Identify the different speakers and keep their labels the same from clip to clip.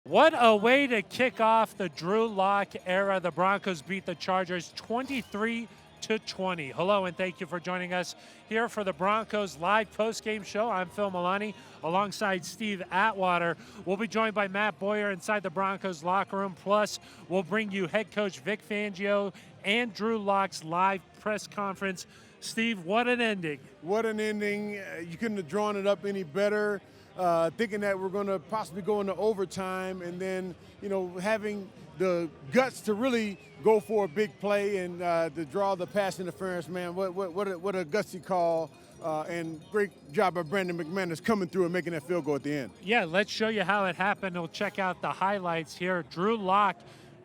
Speaker 1: What a way to kick off the Drew Lock era. The Broncos beat the Chargers 23-20. Hello and thank you for joining us here for the Broncos live post-game show. I'm Phil Milani alongside Steve Atwater. We'll be joined by Matt Boyer inside the Broncos locker room. Plus, we'll bring you head coach Vic Fangio and Drew Lock's live press conference. Steve, what an ending.
Speaker 2: What an ending. You couldn't have drawn it up any better. Thinking that we're going to possibly go into overtime and then, having the guts to really go for a big play and to draw the pass interference, man. What a gutsy call. And great job by Brandon McManus coming through and making that field goal at the end.
Speaker 1: Yeah, let's show you how it happened. We'll check out the highlights here. Drew Lock,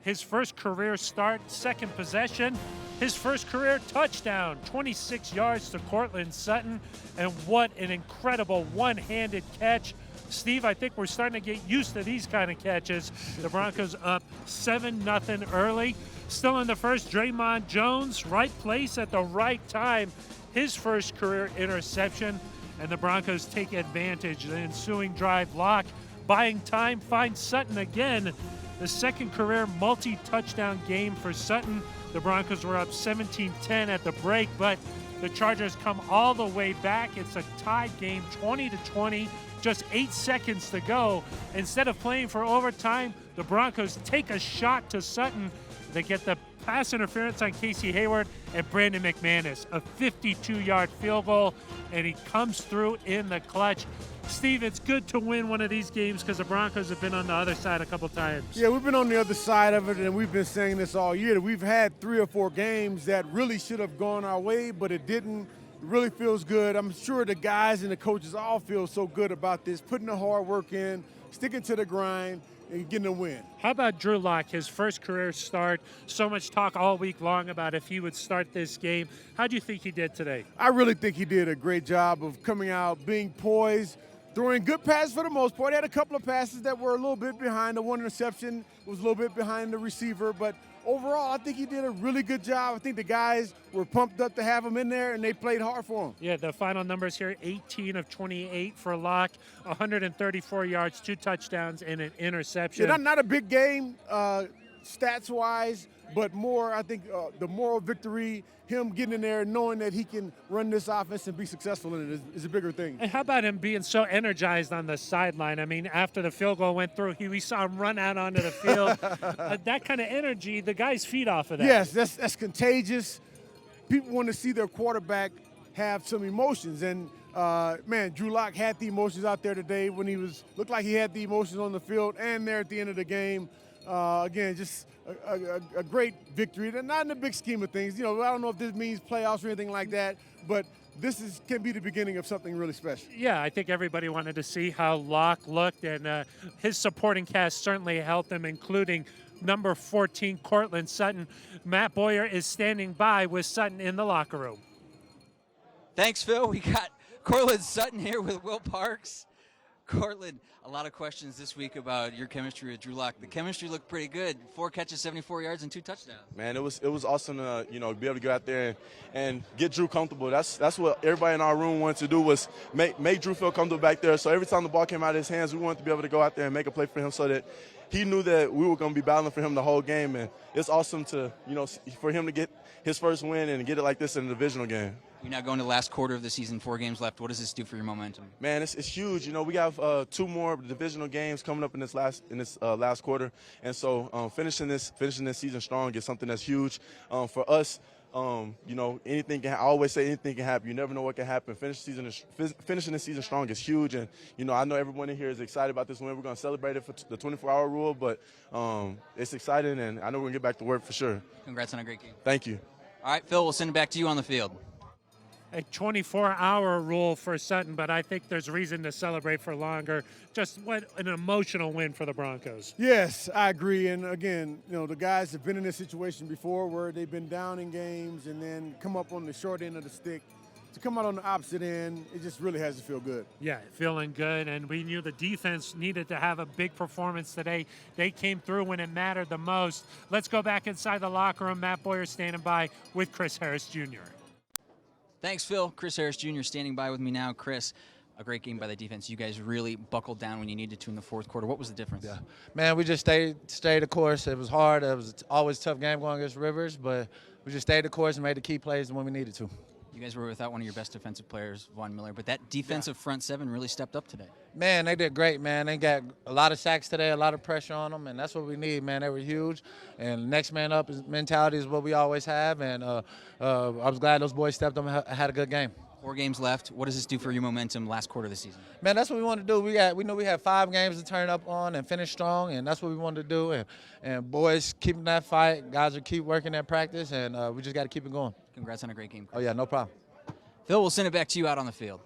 Speaker 1: his first career start, second possession. His first career touchdown, 26 yards to Courtland Sutton, and what an incredible one-handed catch. Steve, I think we're starting to get used to these kind of catches. The Broncos up 7-0 early. Still in the first, Draymond Jones, right place at the right time. His first career interception, and the Broncos take advantage. The ensuing drive, Lock buying time, finds Sutton again. The second career multi-touchdown game for Sutton. The Broncos were up 17-10 at the break, but the Chargers come all the way back. It's a tied game, 20-20, just 8 seconds to go. Instead of playing for overtime, the Broncos take a shot to Sutton. They get the pass interference on Casey Hayward and Brandon McManus, a 52-yard field goal, and he comes through in the clutch. Steve, it's good to win one of these games because the Broncos have been on the other side a couple times.
Speaker 2: Yeah, we've been on the other side of it, and we've been saying this all year. We've had 3 or 4 games that really should have gone our way, but it didn't. It really feels good. I'm sure the guys and the coaches all feel so good about this, putting the hard work in, sticking to the grind, and getting a win.
Speaker 1: How about Drew Lock, his first career start? So much talk all week long about if he would start this game. How do you think he did today?
Speaker 2: I really think he did a great job of coming out, being poised, throwing good passes for the most part. He had a couple of passes that were a little bit behind. The one interception was a little bit behind the receiver, but overall, I think he did a really good job. I think the guys were pumped up to have him in there, and they played hard for him.
Speaker 1: Yeah, the final numbers here, 18 of 28 for Lock, 134 yards, 2 touchdowns, and an interception.
Speaker 2: Yeah, not a big game stats-wise, but more, I think, the moral victory, him getting in there, knowing that he can run this offense and be successful in it is a bigger thing.
Speaker 1: And how about him being so energized on the sideline? I mean, after the field goal went through, we saw him run out onto the field. That kind of energy, the guys feed off of that.
Speaker 2: Yes, that's contagious. People want to see their quarterback have some emotions. And, man, Drew Lock had the emotions out there today when looked like he had the emotions on the field and there at the end of the game. Again, just a great victory. Not in the big scheme of things. I don't know if this means playoffs or anything like that, but this can be the beginning of something really special.
Speaker 1: Yeah, I think everybody wanted to see how Lock looked, and his supporting cast certainly helped him, including number 14, Courtland Sutton. Matt Boyer is standing by with Sutton in the locker room.
Speaker 3: Thanks, Phil. We got Courtland Sutton here with Will Parks. Courtland, a lot of questions this week about your chemistry with Drew Lock. The chemistry looked pretty good. 4 catches, 74 yards, and 2 touchdowns.
Speaker 4: Man, it was awesome to be able to go out there and get Drew comfortable. That's what everybody in our room wanted to do, was make Drew feel comfortable back there. So every time the ball came out of his hands, we wanted to be able to go out there and make a play for him so that he knew that we were going to be battling for him the whole game. And it's awesome to for him to get his first win and get it like this in a divisional game.
Speaker 3: You're now going to the last quarter of the season, 4 games left. What does this do for your momentum?
Speaker 4: Man, it's huge. We have 2 more divisional games coming up in this last quarter, and so finishing this season strong is something that's huge for us. Anything can. I always say anything can happen. You never know what can happen. Finishing the season strong is huge, and I know everyone in here is excited about this win. We're going to celebrate it for the 24-hour rule, but it's exciting, and I know we're going to get back to work for sure.
Speaker 3: Congrats on a great game.
Speaker 4: Thank you.
Speaker 3: All right, Phil, we'll send it back to you on the field.
Speaker 1: A 24-hour rule for Sutton, but I think there's reason to celebrate for longer. Just what an emotional win for the Broncos.
Speaker 2: Yes, I agree. And again, the guys have been in this situation before where they've been down in games and then come up on the short end of the stick. To come out on the opposite end, it just really has to feel good.
Speaker 1: Yeah, feeling good, and we knew the defense needed to have a big performance today. They came through when it mattered the most. Let's go back inside the locker room. Matt Boyer standing by with Chris Harris Jr.
Speaker 3: Thanks, Phil. Chris Harris Jr. standing by with me now. Chris, a great game by the defense. You guys really buckled down when you needed to in the fourth quarter. What was the difference?
Speaker 5: Yeah, man, we just stayed the course. It was hard. It was always a tough game going against Rivers, but we just stayed the course and made the key plays when we needed to.
Speaker 3: You guys were without one of your best defensive players, Von Miller, but that defensive front seven really stepped up today.
Speaker 5: Man, they did great, man. They got a lot of sacks today, a lot of pressure on them, and that's what we need, man. They were huge, and next man up mentality is what we always have, and I was glad those boys stepped up and had a good game.
Speaker 3: 4 games left. What does this do for your momentum last quarter of the season?
Speaker 5: Man, that's what we wanted to do. We knew we had 5 games to turn up on and finish strong, and that's what we wanted to do. And boys, keeping that fight. Guys will keep working at practice, and we just got to keep it going.
Speaker 3: Congrats on a great game, Chris.
Speaker 5: Oh, yeah, no problem.
Speaker 3: Phil, we'll send it back to you out on the field.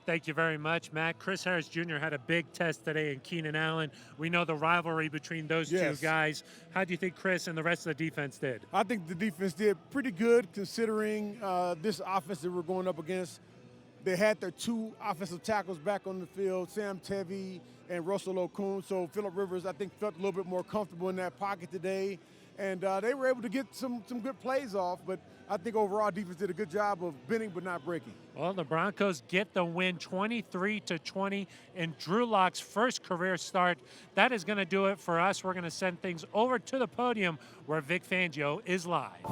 Speaker 1: Thank you very much, Matt. Chris Harris Jr. had a big test today in Keenan Allen. We know the rivalry between those two guys. How do you think Chris and the rest of the defense did?
Speaker 2: I think the defense did pretty good considering this offense that we're going up against. They had their 2 offensive tackles back on the field, Sam Tevy and Russell Okun. So Phillip Rivers, I think, felt a little bit more comfortable in that pocket today. And they were able to get some good plays off, but I think overall defense did a good job of bending but not breaking.
Speaker 1: Well, the Broncos get the win 23-20 in Drew Lock's first career start. That is going to do it for us. We're going to send things over to the podium where Vic Fangio is live.